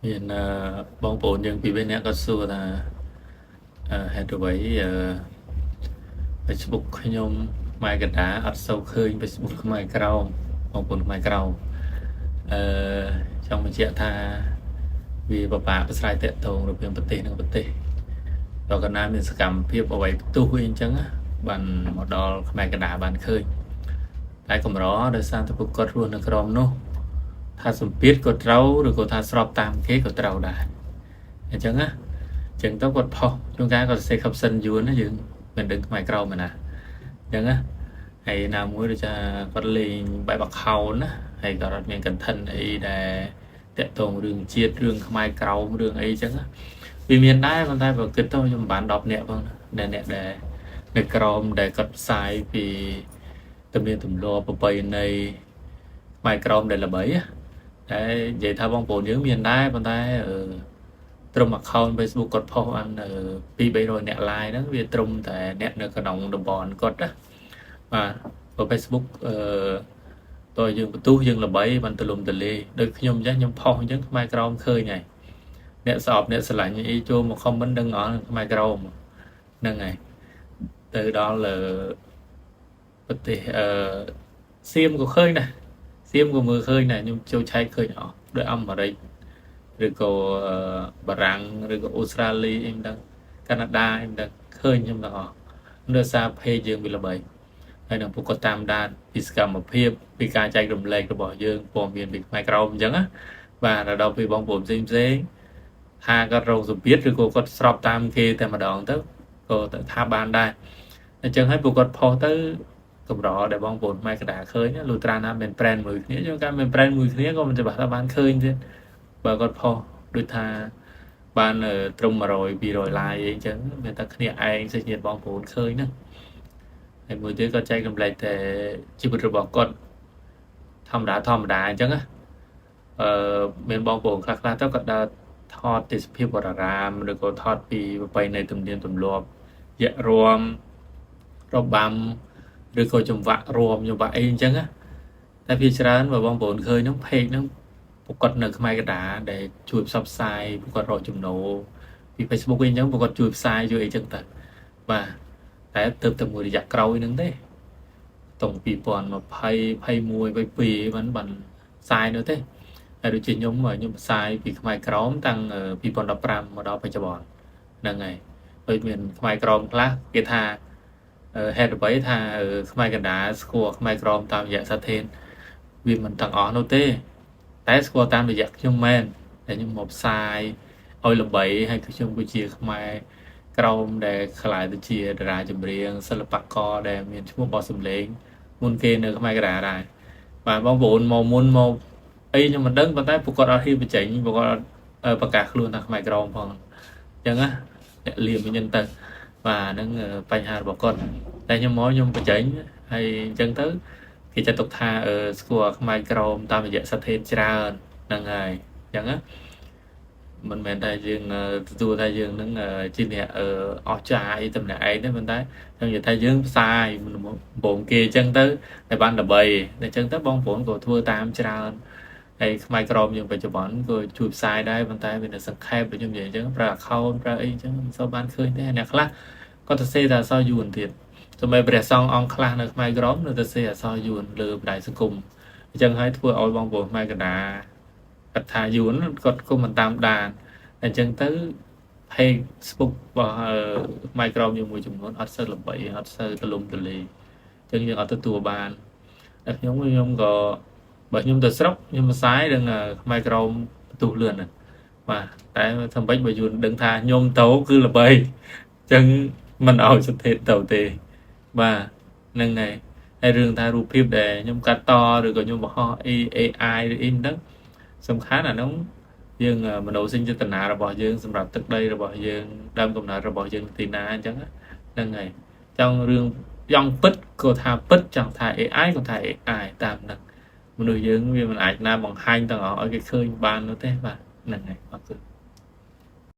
មានបងប្អូនយើងពីរនាក់គាត់សួរថាហេតុអ្វីFacebook ខ្ញុំខ្មែរកណ្ដាលអត់សូវឃើញ Facebook ខ្មែរក្រោមបងប្អូនខ្មែរក្រោមអឺចង់បញ្ជាក់ថាវាពិបាកប្រស្រ័យតាក់ទងរវាងប្រទេសនិងប្រទេសដល់កណ្ដាលមានសកម្មភាពអ្វីផ្ទុះវិញអញ្ចឹងបានមកដល់ខ្មែរកណ្ដាលបានឃើញតែកម្រដោយសារតែពួកគាត់រស់នៅក្រោមនោះថាសម្ពាធក៏ត្រូវឬក៏ថាស្របតាមគេក៏ត្រូវដែរអញ្ចឹងណាចឹងទៅគាត់ផុសជួនកាលគាត់សេ caption យួនណាយើងមិនដឹងខ្មែរក្រមណាអញ្ចឹងណាហើយណាមួយដូចថាគាត់លេងបែប account ណាហើយគាត់អត់មាន content អីដែលតាក់ទងរឿងជាតិរឿងខ្មែរក្រមរឿងអីចឹងណាវាមានដែរប៉ុន្តែបើគិតទៅខ្ញុំមិនបាន10នាក់ផងដែលអ្នកដែលនៅក្រមដែលគាត់ផ្សាយពីទំនៀមទម្លាប់ប្រពៃណីខ្មែរក្រមដែលល្បីណាតែនិយាយថាបងប្អូនយើងមានដែរប៉ុន្តែត្រឹម account Facebook គាត់ផុសបាន200-300អ្នក like ហ្នឹងវាត្រឹមតែអ្នកនៅក្នុងតំបន់គាត់ណាបាទបើ Facebook តើយើងបន្ទុះយើងល្បីបានទលំទលាយដូចខ្ញុំអញ្ចឹងខ្ញុំផុសអញ្ចឹងខ្មែរក្រមឃើញហើយអ្នកស្អប់អ្នកស្រឡាញ់អីចូលមក comment ដឹងអស់ខ្មែរក្រមហ្នឹងហើយទៅដល់ប្រទេសសៀមក៏ឃើញដែរសៀមក៏មើលឃើញដែរខ្ញុំចូលឆែកឃើញអស់ដោយអាមេរិកឬក៏បារាំងឬក៏អូស្ត្រាលីអីមិនដឹងកាណាដាអីមិនដឹងឃើញខ្ញុំទាំងអស់ដោយសារ page យើងវាល្បីហើយនឹងពួកគាត់តាមដានពីសកម្មភាពពីការចែករំលែករបស់យើងព័ត៌មានពីខ្មែរក្រមអញ្ចឹងណាបាទដល់ពេលបងប្អូនផ្សេងថាគាត់រងសម្ពាធឬក៏គាត់ស្របតាមគេតែម្ដងទៅក៏ថាបានដែរអញ្ចឹងហើយពួកគាត់ផុសទៅកម្រដែលបងប្អូនខ្មែរកណ្ដាលឃើញលុត្រាណាមាន brand មួយគ្នាយើងកាលមាន brand មួយគ្នាក៏មិនច្បាស់ថាបានឃើញទេបើគាត់ផុសដូចថាបានត្រឹម100-200 like អីចឹងមានតែគ្នាឯងសិស្សញាតិបងប្អូនឃើញហ្នឹងហើយមួយទៀតគាត់ចែករំលែកតែជីវិតរបស់គាត់ធម្មតាអញ្ចឹងណាមានបងប្អូនខ្លះទៅគាត់ដើរថតទេសភាពវត្តអារាមឬក៏ថតពីប្រពៃណីទំនៀមទម្លាប់យៈរំរបាំឬក៏ចង្វាក់រំចង្វាក់អីអញ្ចឹងណាតែវាច្រើនបើបងប្អូនឃើញហ្នឹង page ហ្នឹងពួកគាត់នៅខ្មែរកណ្ដាលដែលជួយផ្សព្វផ្សាយពួកគាត់រកចំណូលពី Facebook វិញអញ្ចឹងពួកគាត់ជួយផ្សាយជួយអីចឹងទៅបាទតែទៅតែមួយរយៈក្រោយហ្នឹងទេតុង2020 21 22បានផ្សាយនោះទេហើយដូចជាខ្ញុំផ្សាយពីខ្មែរក្រមតាំង2015មកដល់បច្ចុប្បន្នហ្នឹងហើយដូចមានខ្មែរក្រមខ្លះគេថាហេតុអ្វីថាខ្មែរកណ្ដាលស្គាល់ខ្មែរក្រមតាមរយៈសាធារណវាមិនទាំងអស់នោះទេតែស្គាល់តាមរយៈខ្ញុំមែនតែខ្ញុំមកផ្សាយឲ្យល្បីហើយខ្ញុំគឺជាខ្មែរក្រមដែលខ្លាយទៅជាតារាចម្រៀងសិល្បករដែលមានឈ្មោះបោះសម្លេងមុនគេនៅខ្មែរកណ្ដាលដែរបាទបងប្អូនមកមុនមកអីខ្ញុំមិនដឹងប៉ុន្តែពួកគាត់អត់ហ៊ានបញ្ចេញពួកគាត់អត់ប្រកាសខ្លួនថាខ្មែរក្រមផងអញ្ចឹងណាអ្នកលៀមអញ្ចឹងទៅបាទហ្នឹងបញ្ហារបស់គាត់តែខ្ញុំបញ្ចេញហើយអញ្ចឹងទៅគេចាត់ទុកថាស្គាល់ខ្មែរក្រមតាមរយៈសាធារណច្រើនហ្នឹងហើយអញ្ចឹងណាមិនមែនតែយើងទទួលថាយើងនឹងជាអ្នកអស្ចារ្យអីតែម្នាក់ឯងទេប៉ុន្តែខ្ញុំនិយាយថាយើងផ្សាយបងគេអញ្ចឹងទៅតែបានល្បីតែអញ្ចឹងទៅបងប្អូនក៏ធ្វើតាមច្រើនហើយខ្មែរក្រមយើងបច្ចុប្បន្នក៏ជួយផ្សាយដែរប៉ុន្តែវានៅសង្ខេបដូចខ្ញុំនិយាយអញ្ចឹងប្រើ account ប្រើអីអញ្ចឹងមិនសូវបានឃើញទេអ្នកខ្លះគាត់ទៅសេតែអសរយួនទៀតទោះបីព្រះសង្ឃអង្គខ្លះនៅខ្មែរក្រមនៅតែសេអសរយួនលើបណ្ដាញសង្គមអញ្ចឹងហើយធ្វើឲ្យបងប្អូនខ្មែរកណ្ដាលគាត់ថាយួនគាត់ក៏មិនតាមដានអញ្ចឹងទៅ page Facebook របស់ខ្មែរក្រមយើងមួយចំនួនអត់សូវល្បីអត់សូវទលំទលាយអញ្ចឹងយើងអត់ទទួលបានតែខ្ញុំក៏បើខ្ញុំទៅស្រុកខ្ញុំផ្សាយនឹងខ្មែរក្រមបន្ទុះលឿនណាបាទតែសំបីបើយួនដឹងថាខ្ញុំទៅគឺល្បីអញ្ចឹងមិនឲ្យសិទ្ធិទៅទេបាទហ្នឹងហើយរឿងថារូបភាពដែលខ្ញុំកាត់តឬក៏ខ្ញុំបង្ហោះ AI ឬអីមិនដឹងសំខាន់អានោះយើងមនោសញ្ចេតនារបស់យើងសម្រាប់ទឹកដីរបស់យើងដើមកំណើតរបស់យើងទីណាអញ្ចឹងហ្នឹងហើយចង់រឿងយ៉ាងពិតក៏ថាពិតចង់ថា AI ក៏ថា AI តាមហ្នឹងមនុស្សយើងវាមិនអាចណាបង្ហាញទាំងអស់ឲ្យគេឃើញបាននោះទេបាទហ្នឹងហើយអរគុណ